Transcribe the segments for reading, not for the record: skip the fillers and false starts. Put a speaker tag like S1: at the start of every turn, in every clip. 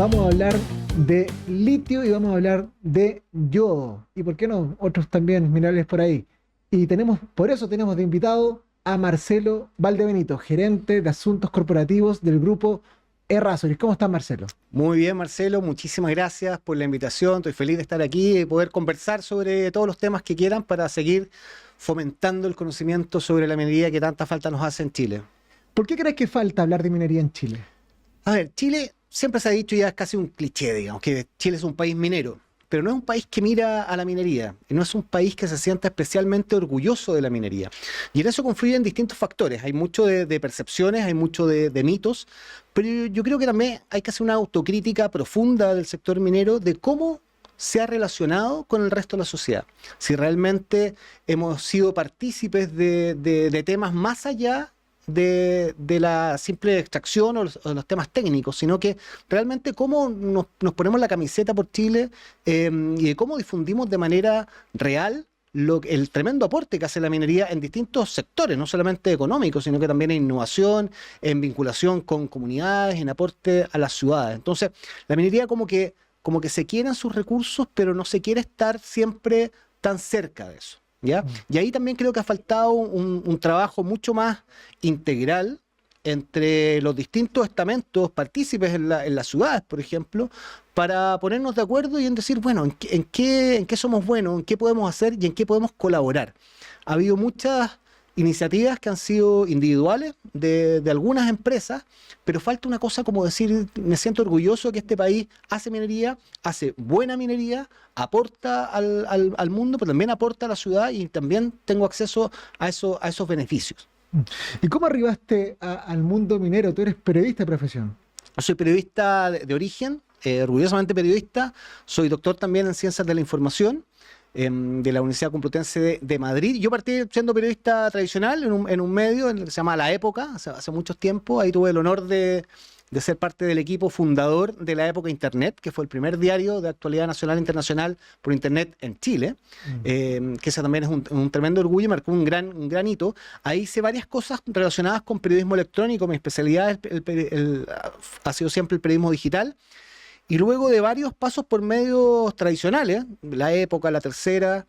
S1: Vamos a hablar de litio y vamos a hablar de yodo. Y por qué no, otros también minerales por ahí. Y por eso tenemos de invitado a Marcelo Valdebenito, gerente de asuntos corporativos del grupo Errázuriz. ¿Cómo está, Marcelo?
S2: Muy bien, Marcelo, muchísimas gracias por la invitación. Estoy feliz de estar aquí y poder conversar sobre todos los temas que quieran para seguir fomentando el conocimiento sobre la minería que tanta falta nos hace en Chile.
S1: ¿Por qué crees que falta hablar de minería en Chile?
S2: A ver, Chile siempre se ha dicho, ya es casi un cliché, digamos, que Chile es un país minero, pero no es un país que mira a la minería, y no es un país que se sienta especialmente orgulloso de la minería. Y en eso confluyen distintos factores. Hay mucho de percepciones, hay mucho de mitos, pero yo creo que también hay que hacer una autocrítica profunda del sector minero de cómo se ha relacionado con el resto de la sociedad. Si realmente hemos sido partícipes de temas más allá de la simple extracción o los temas técnicos, sino que realmente cómo nos ponemos la camiseta por Chile y de cómo difundimos de manera real el tremendo aporte que hace la minería en distintos sectores, no solamente económicos, sino que también en innovación, en vinculación con comunidades, en aporte a las ciudades. Entonces, la minería como que se quieren sus recursos, pero no se quiere estar siempre tan cerca de eso. ¿Ya? Y ahí también creo que ha faltado un trabajo mucho más integral entre los distintos estamentos partícipes en las ciudades, por ejemplo, para ponernos de acuerdo y en decir, bueno, en qué somos buenos, en qué podemos hacer y en qué podemos colaborar. Ha habido muchas iniciativas que han sido individuales de algunas empresas, pero falta una cosa como decir, me siento orgulloso que este país hace minería, hace buena minería, aporta al mundo, pero también aporta a la ciudad y también tengo acceso a esos beneficios.
S1: ¿Y cómo arribaste al mundo minero? Tú eres periodista de profesión.
S2: Soy periodista de origen, orgullosamente periodista, soy doctor también en Ciencias de la Información, de la Universidad Complutense de Madrid. Yo partí siendo periodista tradicional en un medio que se llama La Época, hace mucho tiempo. Ahí tuve el honor de ser parte del equipo fundador de La Época Internet, que fue el primer diario de actualidad nacional e internacional por Internet en Chile, que ese también es un tremendo orgullo y marcó un gran hito. Ahí hice varias cosas relacionadas con periodismo electrónico. Mi especialidad ha sido siempre el periodismo digital. Y luego de varios pasos por medios tradicionales, La Época, La Tercera,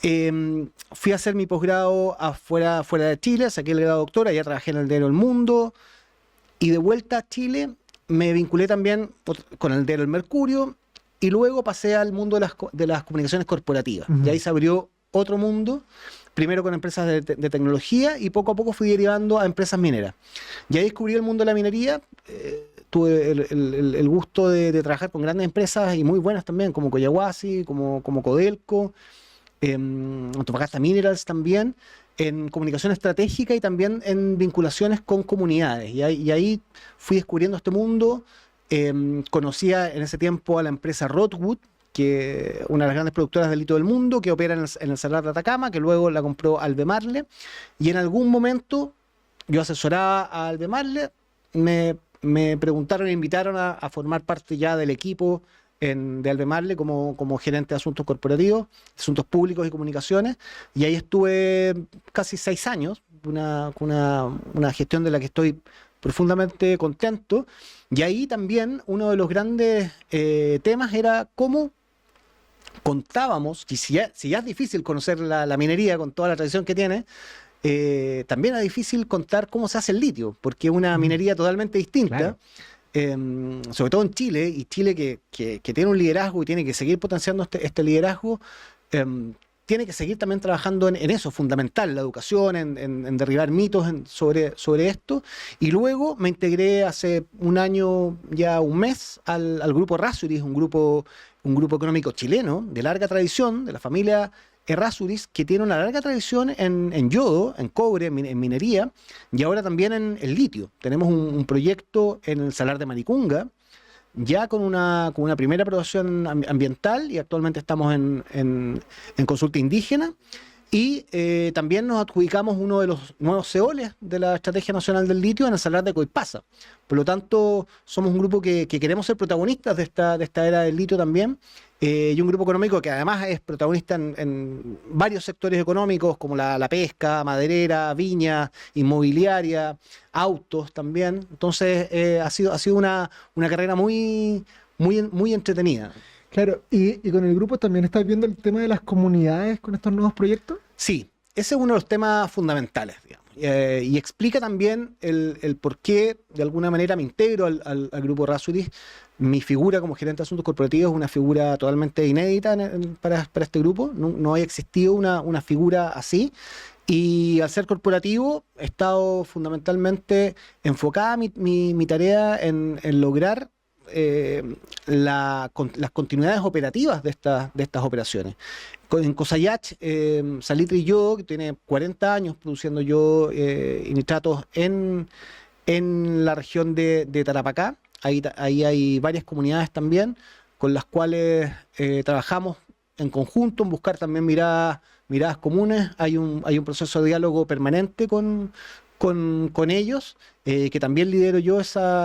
S2: fui a hacer mi posgrado fuera de Chile, saqué el grado de doctora, ya trabajé en el diario El Mundo, y de vuelta a Chile me vinculé también con el diario El Mercurio, y luego pasé al mundo de las comunicaciones corporativas. Y ahí se abrió otro mundo, primero con empresas de tecnología, y poco a poco fui derivando a empresas mineras. Y ahí descubrí el mundo de la minería. Tuve el gusto de trabajar con grandes empresas y muy buenas también, como Collahuasi, como Codelco, Antofagasta Minerals también, en comunicación estratégica y también en vinculaciones con comunidades. Y ahí fui descubriendo este mundo. Conocía en ese tiempo a la empresa Rodwood, que una de las grandes productoras de litio del mundo, que opera en el Salar de Atacama, que luego la compró Albemarle. Y en algún momento yo asesoraba a Albemarle, me preguntaron e invitaron a formar parte ya del equipo de Albemarle como gerente de asuntos corporativos, asuntos públicos y comunicaciones, y ahí estuve casi 6 años, una gestión de la que estoy profundamente contento. Y ahí también uno de los grandes temas era cómo contábamos, y si ya es difícil conocer la minería con toda la tradición que tiene, también es difícil contar cómo se hace el litio, porque es una minería totalmente distinta,
S1: Claro.
S2: Sobre todo en Chile, y Chile que tiene un liderazgo y tiene que seguir potenciando este liderazgo, tiene que seguir también trabajando en eso, fundamental, la educación, en derribar mitos sobre esto. Y luego me integré hace un año, ya un mes, al grupo Errázuriz, un grupo económico chileno de larga tradición, de la familia Errázuriz, que tiene una larga tradición en yodo, en cobre, en minería, y ahora también en litio. Tenemos un proyecto en el Salar de Maricunga, ya con una primera aprobación ambiental, y actualmente estamos en consulta indígena. Y también nos adjudicamos uno de los nuevos CEOLes de la Estrategia Nacional del Litio en el Salar de Coipasa. Por lo tanto, somos un grupo que queremos ser protagonistas de esta era del litio también, y un grupo económico que además es protagonista en varios sectores económicos, como la pesca, maderera, viña, inmobiliaria, autos también. Entonces, ha sido una carrera muy entretenida.
S1: Claro, y con el grupo también estás viendo el tema de las comunidades con estos nuevos proyectos.
S2: Sí, ese es uno de los temas fundamentales, digamos. Y explica también el por qué, de alguna manera, me integro al grupo Rhapsody. Mi figura como gerente de asuntos corporativos es una figura totalmente inédita para este grupo. No había existido una figura así. Y al ser corporativo, he estado fundamentalmente enfocada mi tarea en lograr las continuidades operativas de estas operaciones. En Cosayach, Salitre y yo, que tiene 40 años produciendo yo nitratos en la región de Tarapacá. Ahí hay varias comunidades también con las cuales trabajamos en conjunto en buscar también miradas comunes. Hay un proceso de diálogo permanente con ellos, que también lidero yo esa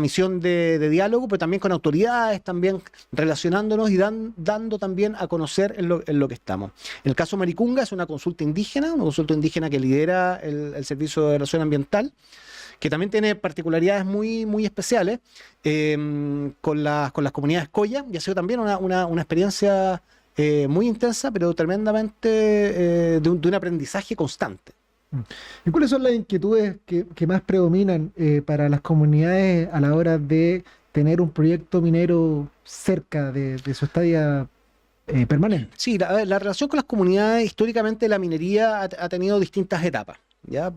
S2: misión de diálogo, pero también con autoridades, también relacionándonos y dando también a conocer en lo que estamos. En el caso Maricunga es una consulta indígena que lidera el Servicio de Relación Ambiental, que también tiene particularidades muy especiales con las comunidades Coya, y ha sido también una experiencia muy intensa, pero tremendamente de un aprendizaje constante.
S1: ¿Y cuáles son las inquietudes que más predominan para las comunidades a la hora de tener un proyecto minero cerca de su estadía permanente?
S2: Sí, la relación con las comunidades históricamente la minería ha tenido distintas etapas. ¿Ya?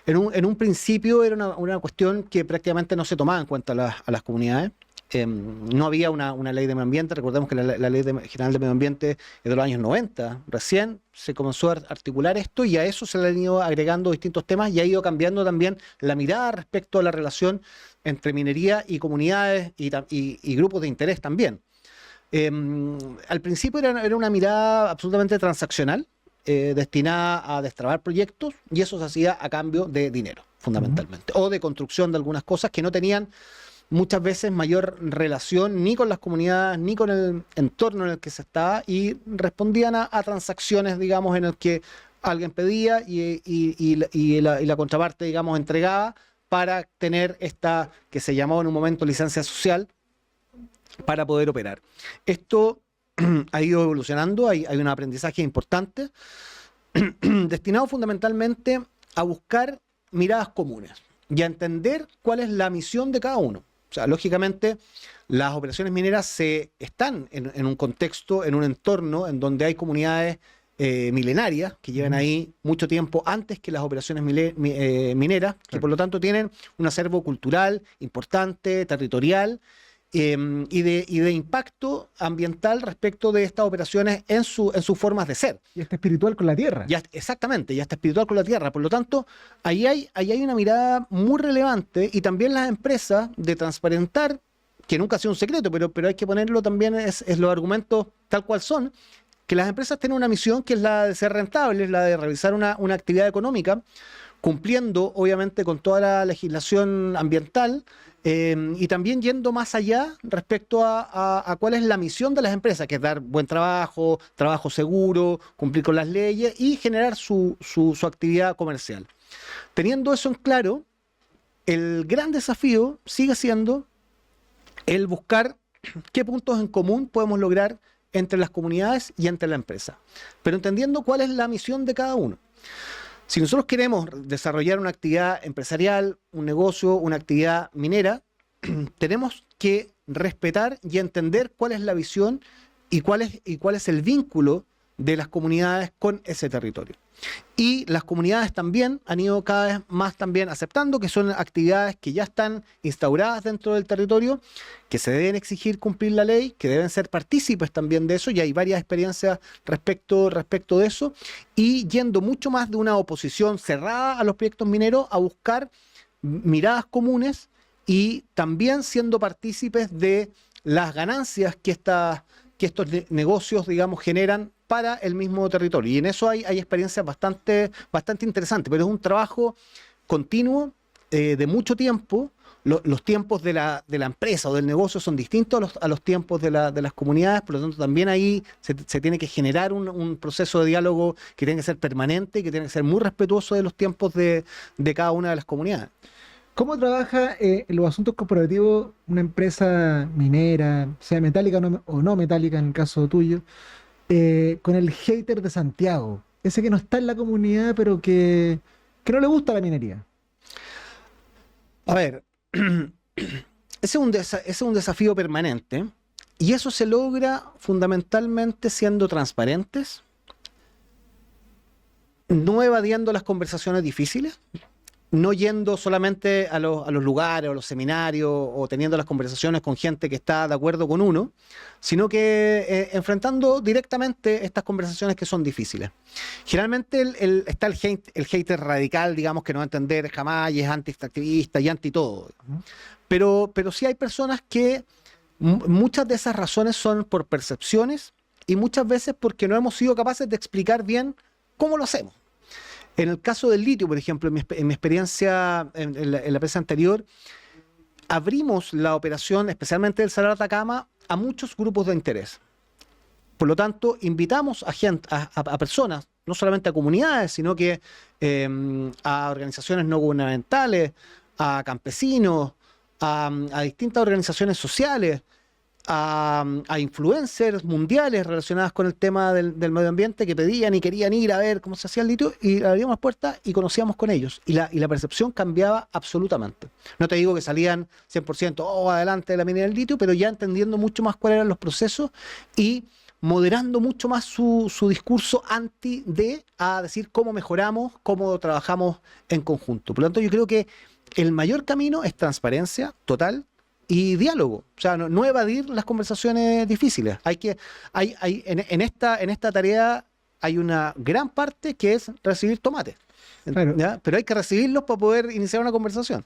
S2: En un principio era una cuestión que prácticamente no se tomaba en cuenta a las comunidades. No había una ley de medio ambiente. Recordemos que la ley general de medio ambiente es de los años 90. Recién se comenzó a articular esto y a eso se le han ido agregando distintos temas y ha ido cambiando también la mirada respecto a la relación entre minería y comunidades y grupos de interés también. Al principio era una mirada absolutamente transaccional, destinada a destrabar proyectos, y eso se hacía a cambio de dinero, fundamentalmente, o de construcción de algunas cosas que no tenían muchas veces mayor relación ni con las comunidades ni con el entorno en el que se estaba, y respondían a transacciones, digamos, en el que alguien pedía y la contraparte, digamos, entregaba para tener esta que se llamó en un momento licencia social para poder operar. Esto ha ido evolucionando, hay un aprendizaje importante destinado fundamentalmente a buscar miradas comunes y a entender cuál es la misión de cada uno. O sea, lógicamente, las operaciones mineras están en un contexto, en un entorno en donde hay comunidades milenarias que llevan ahí mucho tiempo antes que las operaciones mineras, que por lo tanto tienen un acervo cultural importante, territorial, y de impacto ambiental respecto de estas operaciones en sus formas de ser.
S1: Y está espiritual con la tierra.
S2: Exactamente, ya está espiritual con la tierra. Por lo tanto, ahí hay una mirada muy relevante, y también las empresas de transparentar, que nunca ha sido un secreto, pero hay que ponerlo también, es los argumentos tal cual son, que las empresas tienen una misión que es la de ser rentables, la de realizar una actividad económica, cumpliendo obviamente con toda la legislación ambiental, y también yendo más allá respecto a cuál es la misión de las empresas, que es dar buen trabajo, trabajo seguro, cumplir con las leyes y generar su actividad comercial. Teniendo eso en claro, el gran desafío sigue siendo el buscar qué puntos en común podemos lograr entre las comunidades y entre la empresa, pero entendiendo cuál es la misión de cada uno. Si nosotros queremos desarrollar una actividad empresarial, un negocio, una actividad minera, tenemos que respetar y entender cuál es la visión y cuál es el vínculo de las comunidades con ese territorio. Y las comunidades también han ido cada vez más también aceptando que son actividades que ya están instauradas dentro del territorio, que se deben exigir cumplir la ley, que deben ser partícipes también de eso, y hay varias experiencias respecto de eso, y yendo mucho más de una oposición cerrada a los proyectos mineros a buscar miradas comunes y también siendo partícipes de las ganancias que que estos negocios, digamos, generan para el mismo territorio. Y en eso hay experiencias bastante interesantes, pero es un trabajo continuo, de mucho tiempo. Los tiempos de la empresa o del negocio son distintos a los tiempos de las comunidades, por lo tanto también ahí se tiene que generar un proceso de diálogo que tiene que ser permanente y que tiene que ser muy respetuoso de los tiempos de cada una de las comunidades.
S1: ¿Cómo trabaja en los asuntos corporativos una empresa minera, sea metálica o no metálica en el caso tuyo, con el hater de Santiago? Ese que no está en la comunidad, pero que no le gusta la minería.
S2: A ver, ese es un desafío permanente y eso se logra fundamentalmente siendo transparentes, no evadiendo las conversaciones difíciles, no yendo solamente a los lugares o a los seminarios o teniendo las conversaciones con gente que está de acuerdo con uno, sino que enfrentando directamente estas conversaciones que son difíciles. Generalmente está el hater radical, digamos, que no va a entender jamás y es anti-extractivista y anti-todo. Pero sí hay personas que muchas de esas razones son por percepciones y muchas veces porque no hemos sido capaces de explicar bien cómo lo hacemos. En el caso del litio, por ejemplo, en mi experiencia en la empresa anterior, abrimos la operación, especialmente del Salar de Atacama, a muchos grupos de interés. Por lo tanto, invitamos a personas, no solamente a comunidades, sino que a organizaciones no gubernamentales, a campesinos, a distintas organizaciones sociales, a influencers mundiales relacionadas con el tema del medio ambiente que pedían y querían ir a ver cómo se hacía el litio y le abríamos las puertas y conocíamos con ellos y la percepción cambiaba absolutamente. No te digo que salían 100% adelante de la minería del litio, pero ya entendiendo mucho más cuáles eran los procesos y moderando mucho más su discurso a decir cómo mejoramos, cómo trabajamos en conjunto. Por lo tanto, yo creo que el mayor camino es transparencia total y diálogo, o sea, no evadir las conversaciones difíciles. En esta tarea hay una gran parte que es recibir tomates,
S1: Claro.
S2: ¿ya? Pero hay que recibirlos para poder iniciar una conversación.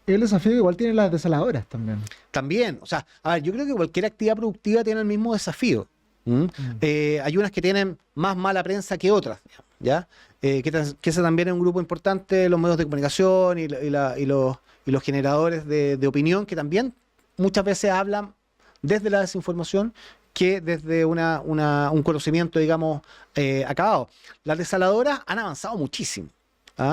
S1: El desafío igual tiene las desaladoras también.
S2: También, o sea, a ver, yo creo que cualquier actividad productiva tiene el mismo desafío. Hay unas que tienen más mala prensa que otras, ¿ya? Que ese también es un grupo importante de los medios de comunicación y los generadores de opinión que también muchas veces hablan desde la desinformación que desde un conocimiento, digamos, acabado. Las desaladoras han avanzado muchísimo.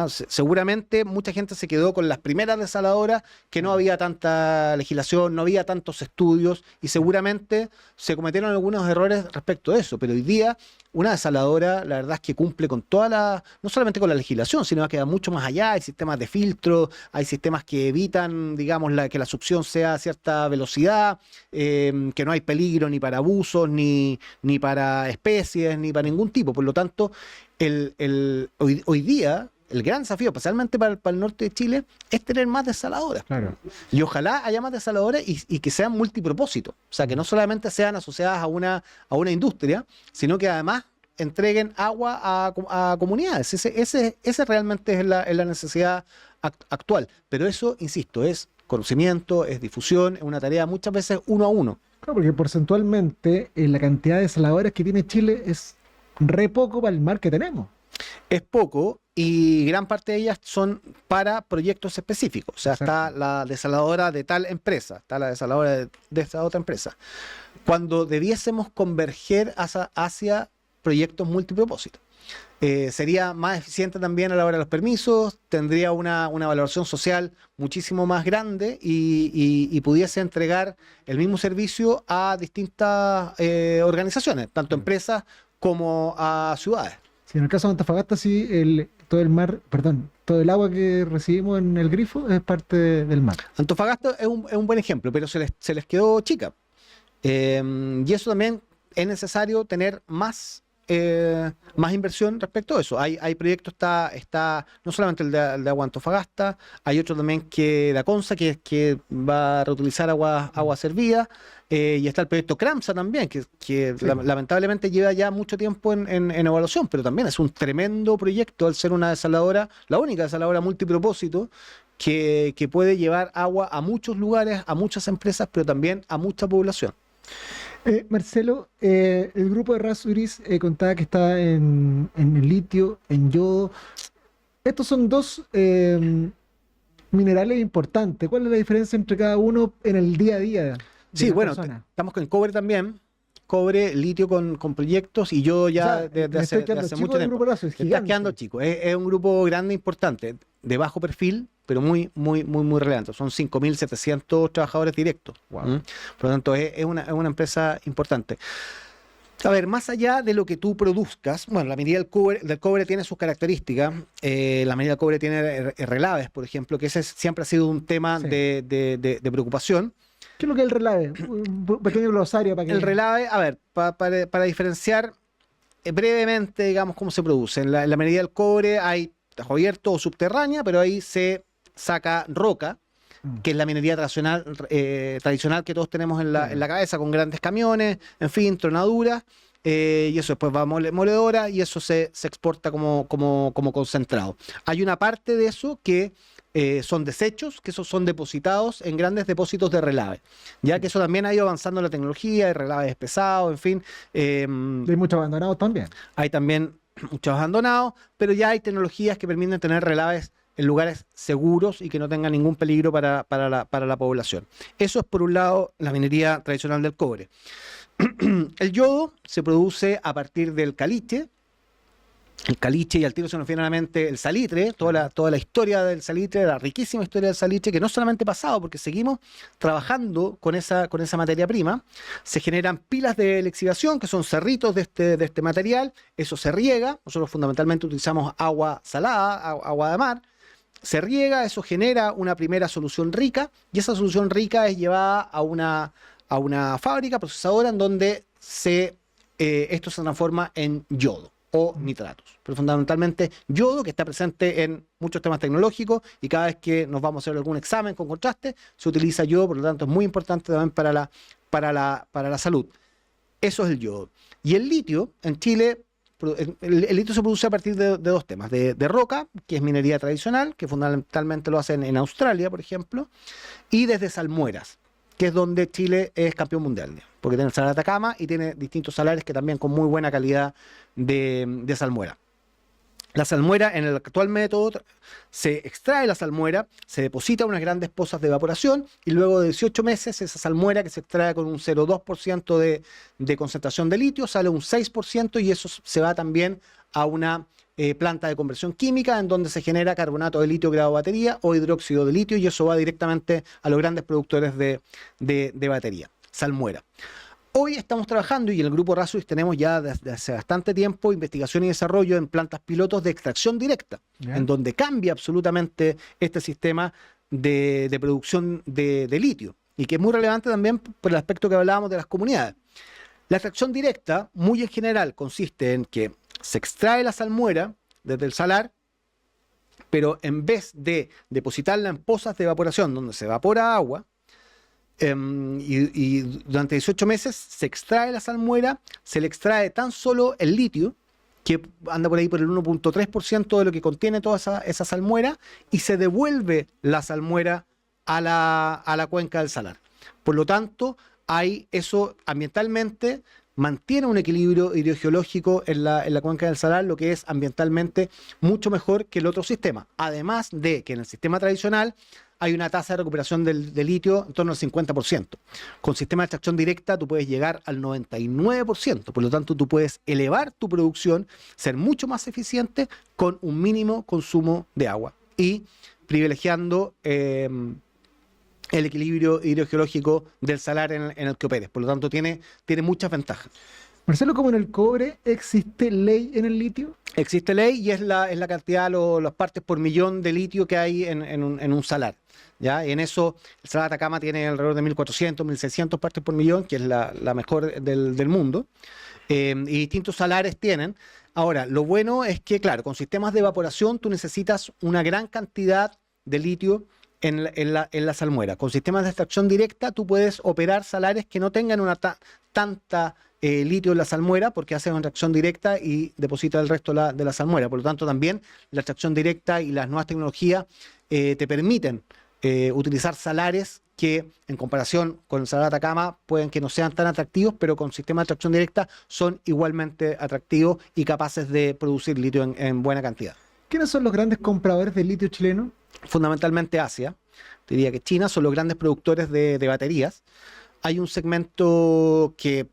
S2: Seguramente mucha gente se quedó con las primeras desaladoras, que no había tanta legislación, no había tantos estudios y seguramente se cometieron algunos errores respecto de eso. Pero hoy día una desaladora, la verdad es que cumple con no solamente con la legislación, sino que va mucho más allá. Hay sistemas de filtro, hay sistemas que evitan, digamos, que la succión sea a cierta velocidad, que no hay peligro ni para abusos, ni para especies, ni para ningún tipo. Por lo tanto, hoy día el gran desafío, especialmente para el norte de Chile, es tener más desaladoras.
S1: Claro.
S2: Y ojalá haya más desaladoras y que sean multipropósitos. O sea, que no solamente sean asociadas a una industria, sino que además entreguen agua a comunidades. Ese realmente es la necesidad actual. Pero eso, insisto, es conocimiento, es difusión, es una tarea muchas veces uno a uno.
S1: Claro, porque porcentualmente la cantidad de desaladoras que tiene Chile es re poco para el mar que tenemos.
S2: Es poco y gran parte de ellas son para proyectos específicos. O sea,
S1: Exacto.
S2: está la desaladora de tal empresa, está la desaladora de esta otra empresa. Cuando debiésemos converger hacia proyectos multipropósitos. Sería más eficiente también a la hora de los permisos, tendría una valoración social muchísimo más grande y pudiese entregar el mismo servicio a distintas organizaciones, tanto empresas como a ciudades.
S1: Si en el caso de Antofagasta, sí, todo el agua que recibimos en el grifo es parte del mar.
S2: Antofagasta es un buen ejemplo, pero se les quedó chica. Y eso también es necesario tener más inversión respecto a eso. Hay proyectos, está no solamente el de Agua Antofagasta, hay otro también que la CONSA, que va a reutilizar agua servida, y está el proyecto CRAMSA también, que
S1: Sí.
S2: lamentablemente lleva ya mucho tiempo en evaluación, pero también es un tremendo proyecto al ser una desaladora, la única desaladora multipropósito, que puede llevar agua a muchos lugares, a muchas empresas, pero también a mucha población.
S1: Marcelo, el grupo de Rasuris contaba que está en el litio, en yodo. Estos son dos minerales importantes. ¿Cuál es la diferencia entre cada uno en el día a día de
S2: Sí,
S1: las
S2: bueno,
S1: personas?
S2: estamos con cobre también. Cobre, litio con proyectos y yo
S1: O
S2: ya
S1: sea, me estoy
S2: de
S1: quedando
S2: hace
S1: chico
S2: mucho
S1: del
S2: tiempo.
S1: grupo de Rasuris, es
S2: Te estás quedando
S1: gigante.
S2: chico. Es un grupo grande, importante, de bajo perfil, pero muy relevante. Son 5.700 trabajadores directos.
S1: Wow.
S2: Por lo tanto, es una empresa importante. A ver, más allá de lo que tú produzcas, bueno, la minería del cobre tiene sus características. La minería del cobre tiene relaves, por ejemplo, que ese siempre ha sido un tema
S1: Sí.
S2: de preocupación.
S1: ¿Qué es lo que es el relave? Un pequeño glosario para
S2: El
S1: que.
S2: relave, a ver, para diferenciar brevemente, digamos, cómo se produce. En la minería del cobre hay tajo abierto o subterránea, pero ahí se saca roca,
S1: Mm,
S2: que es la minería tradicional que todos tenemos en
S1: claro.
S2: la cabeza, con grandes camiones, en fin, tronaduras, y eso después va a moledora y eso se exporta como concentrado. Hay una parte de eso que son desechos, que esos son depositados en grandes depósitos de relave, ya que eso también ha ido avanzando la tecnología, el relave es pesado, en fin,
S1: Hay muchos abandonados también.
S2: hay también muchos abandonados, pero ya hay tecnologías que permiten tener relaves en lugares seguros y que no tengan ningún peligro para la población. Eso es por un lado la minería tradicional del cobre. El yodo se produce a partir del caliche. El caliche y al tiro se nos viene a la mente el salitre, toda la historia del salitre, la riquísima historia del salitre, que no solamente pasado, porque seguimos trabajando con esa materia prima. Se generan pilas de lexivación, que son cerritos de este material, eso se riega, nosotros fundamentalmente utilizamos agua salada, agua de mar, se riega, eso genera una primera solución rica, y esa solución rica es llevada a una fábrica procesadora en donde esto se transforma en yodo o
S1: Mm.
S2: nitratos. Pero fundamentalmente yodo, que está presente en muchos temas tecnológicos y cada vez que nos vamos a hacer algún examen con contraste, se utiliza yodo, por lo tanto es muy importante también para la salud. Eso es el yodo. Y el litio, en Chile, el litio se produce a partir de dos temas, de roca, que es minería tradicional, que fundamentalmente lo hacen en Australia, por ejemplo, y desde salmueras, que es donde Chile es campeón mundial, ¿no? Porque tiene el salar de Atacama y tiene distintos salares que también con muy buena calidad de salmuera. La salmuera, en el actual método, se extrae la salmuera, se deposita en unas grandes pozas de evaporación y luego de 18 meses esa salmuera que se extrae con un 0,2% de concentración de litio sale un 6% y eso se va también a una planta de conversión química en donde se genera carbonato de litio grado batería o hidróxido de litio y eso va directamente a los grandes productores de batería, salmuera. Hoy estamos trabajando y en el grupo Rasuris tenemos ya desde hace bastante tiempo investigación y desarrollo en plantas pilotos de extracción directa,
S1: ¿Ya?
S2: en donde cambia absolutamente este sistema de producción de litio y que es muy relevante también por el aspecto que hablábamos de las comunidades. La extracción directa, muy en general, consiste en que se extrae la salmuera desde el salar, pero en vez de depositarla en pozas de evaporación donde se evapora agua, y durante 18 meses se extrae la salmuera, se le extrae tan solo el litio, que anda por ahí por el 1,3% de lo que contiene toda esa salmuera, y se devuelve la salmuera a la cuenca del salar. Por lo tanto, hay eso ambientalmente mantiene un equilibrio hidrogeológico en la cuenca del Salar, lo que es ambientalmente mucho mejor que el otro sistema. Además de que en el sistema tradicional hay una tasa de recuperación del litio en torno al 50%. Con sistema de extracción directa tú puedes llegar al 99%, por lo tanto tú puedes elevar tu producción, ser mucho más eficiente con un mínimo consumo de agua y privilegiando el equilibrio hidrogeológico del salar en el que operes. Por lo tanto, tiene muchas ventajas.
S1: Marcelo, como en el cobre, ¿existe ley en el litio?
S2: Existe ley y es la cantidad, las partes por millón de litio que hay en un salar. ¿Ya? Y en eso, el salar de Atacama tiene alrededor de 1.400, 1.600 partes por millón, que es la mejor del mundo. Y distintos salares tienen. Ahora, lo bueno es que, claro, con sistemas de evaporación tú necesitas una gran cantidad de litio en la salmuera. Con sistemas de extracción directa tú puedes operar salares que no tengan tanta litio en la salmuera porque haces una extracción directa y deposita el resto de la salmuera. Por lo tanto, también la extracción directa y las nuevas tecnologías te permiten utilizar salares que en comparación con el Salar de Atacama pueden que no sean tan atractivos, pero con sistema de tracción directa son igualmente atractivos y capaces de producir litio en buena cantidad.
S1: ¿Quiénes son los grandes compradores de litio chileno?
S2: Fundamentalmente Asia, diría que China son los grandes productores de baterías. Hay un segmento que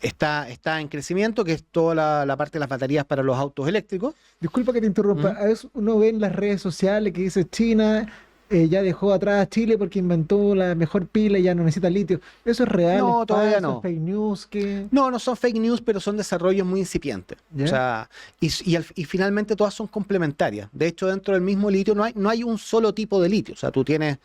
S2: está en crecimiento, que es toda la parte de las baterías para los autos eléctricos.
S1: Disculpa que te interrumpa. A veces uno ve en las redes sociales que dice China ya dejó atrás a Chile porque inventó la mejor pila y ya no necesita litio. ¿Eso es real?
S2: No,
S1: ¿Es
S2: todavía
S1: falso?
S2: no.
S1: ¿Es fake news? ¿Qué?
S2: No son fake news, pero son desarrollos muy incipientes.
S1: ¿Ya?
S2: O sea, y finalmente todas son complementarias. De hecho, dentro del mismo litio no hay un solo tipo de litio. O sea, tú tienes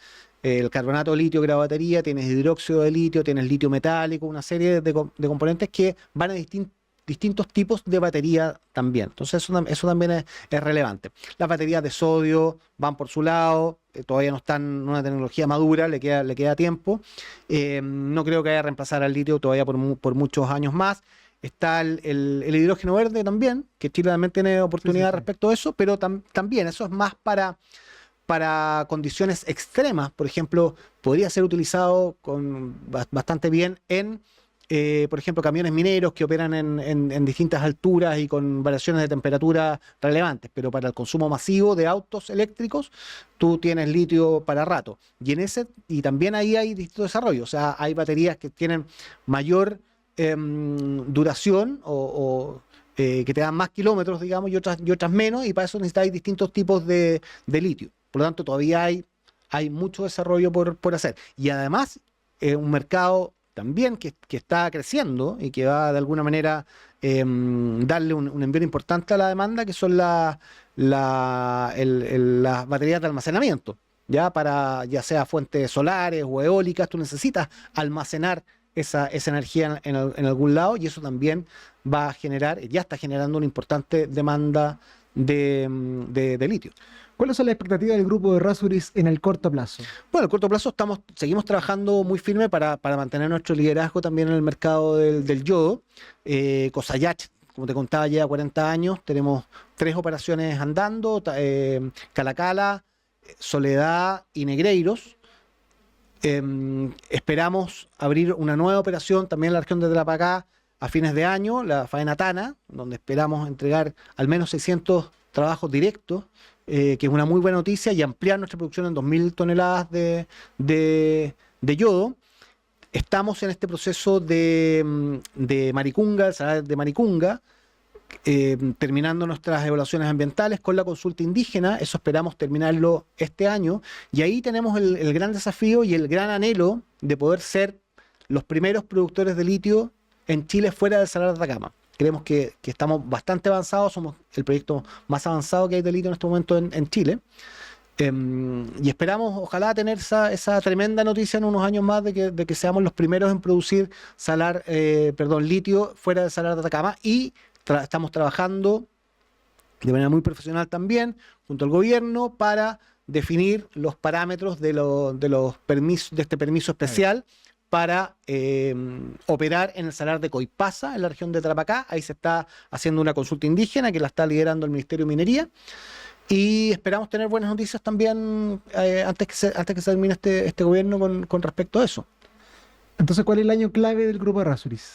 S2: el carbonato de litio que era batería, tienes hidróxido de litio, tienes litio metálico, una serie de componentes que van a distintos tipos de batería también. Entonces eso también es relevante. Las baterías de sodio van por su lado, todavía no están en una tecnología madura, le queda tiempo. No creo que vaya a reemplazar al litio todavía por muchos años más. Está el hidrógeno verde también, que Chile también tiene oportunidad
S1: Sí.
S2: respecto a eso, pero también eso es más para condiciones extremas. Por ejemplo, podría ser utilizado bastante bien en, por ejemplo, camiones mineros que operan en distintas alturas y con variaciones de temperatura relevantes, pero para el consumo masivo de autos eléctricos, tú tienes litio para rato. Y también ahí hay distintos desarrollos. O sea, hay baterías que tienen mayor duración que te dan más kilómetros, digamos, y otras menos, y para eso necesitáis distintos tipos de litio. Por lo tanto, todavía hay mucho desarrollo por hacer. Y además, un mercado también que está creciendo y que va de alguna manera darle un envío importante a la demanda, que son las baterías de almacenamiento. Ya sea fuentes solares o eólicas, tú necesitas almacenar esa energía en algún lado, y eso también va a ya está generando una importante demanda de litio.
S1: ¿Cuáles son las expectativas del grupo de Rasuris en el corto plazo?
S2: Bueno, a corto plazo seguimos trabajando muy firme para mantener nuestro liderazgo también en el mercado del yodo. Cosayach, como te contaba, lleva 40 años, tenemos 3 operaciones andando, Calacala, Soledad y Negreiros. Esperamos abrir una nueva operación también en la región de Tarapacá a fines de año, la Faena Tana, donde esperamos entregar al menos 600 trabajos directos, que es una muy buena noticia, y ampliar nuestra producción en 2.000 toneladas de yodo. Estamos en este proceso de Maricunga, el Salar de Maricunga, terminando nuestras evaluaciones ambientales con la consulta indígena. Eso esperamos terminarlo este año, y ahí tenemos el gran desafío y el gran anhelo de poder ser los primeros productores de litio en Chile fuera del Salar de Atacama. Creemos que estamos bastante avanzados, somos el proyecto más avanzado que hay de litio en este momento en Chile. Y esperamos, ojalá, tener esa tremenda noticia en unos años más de que seamos los primeros en producir litio fuera del Salar de Atacama. Y estamos trabajando de manera muy profesional también junto al gobierno para definir los parámetros de los permisos, de este permiso especial para operar en el Salar de Coipasa, en la región de Tarapacá. Ahí se está haciendo una consulta indígena que la está liderando el Ministerio de Minería. Y esperamos tener buenas noticias también antes que se termine este gobierno con respecto a eso.
S1: Entonces, ¿cuál es el año clave del grupo de Rasuris?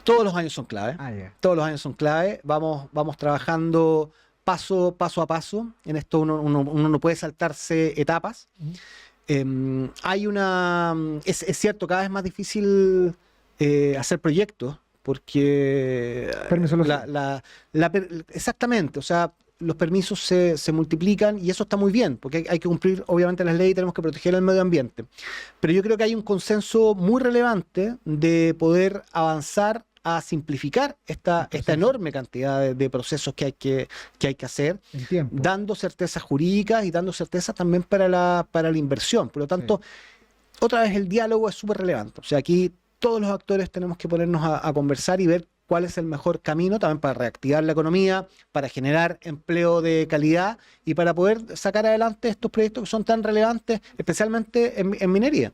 S2: Todos los años son clave.
S1: Ya.
S2: Todos los años son clave. Vamos trabajando paso a paso. En esto uno no puede saltarse etapas. Es cierto, cada vez más difícil hacer proyectos porque exactamente, o sea, los permisos se multiplican, y eso está muy bien, porque hay que cumplir obviamente las leyes y tenemos que proteger el medio ambiente. Pero yo creo que hay un consenso muy relevante de poder avanzar a simplificar esta enorme cantidad de procesos que hay que hacer, dando certezas jurídicas y dando certezas también para la inversión. Por lo tanto, otra vez el diálogo es súper relevante. O sea, aquí todos los actores tenemos que ponernos a conversar y ver cuál es el mejor camino también para reactivar la economía, para generar empleo de calidad y para poder sacar adelante estos proyectos que son tan relevantes, especialmente en minería.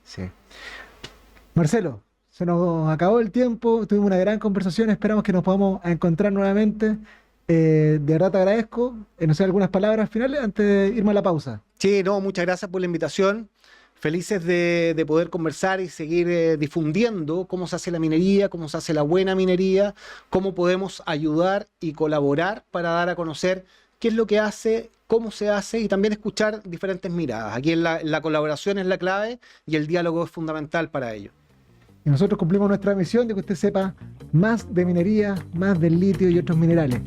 S1: Sí. Marcelo, se nos acabó el tiempo, tuvimos una gran conversación, esperamos que nos podamos encontrar nuevamente. De verdad te agradezco. No sé, algunas palabras finales antes de irme a la pausa.
S2: Sí, no, muchas gracias por la invitación. Felices de poder conversar y seguir difundiendo cómo se hace la minería, cómo se hace la buena minería, cómo podemos ayudar y colaborar para dar a conocer qué es lo que hace, cómo se hace y también escuchar diferentes miradas. Aquí la colaboración es la clave y el diálogo es fundamental para ello.
S1: Y nosotros cumplimos nuestra misión de que usted sepa más de minería, más del litio y otros minerales.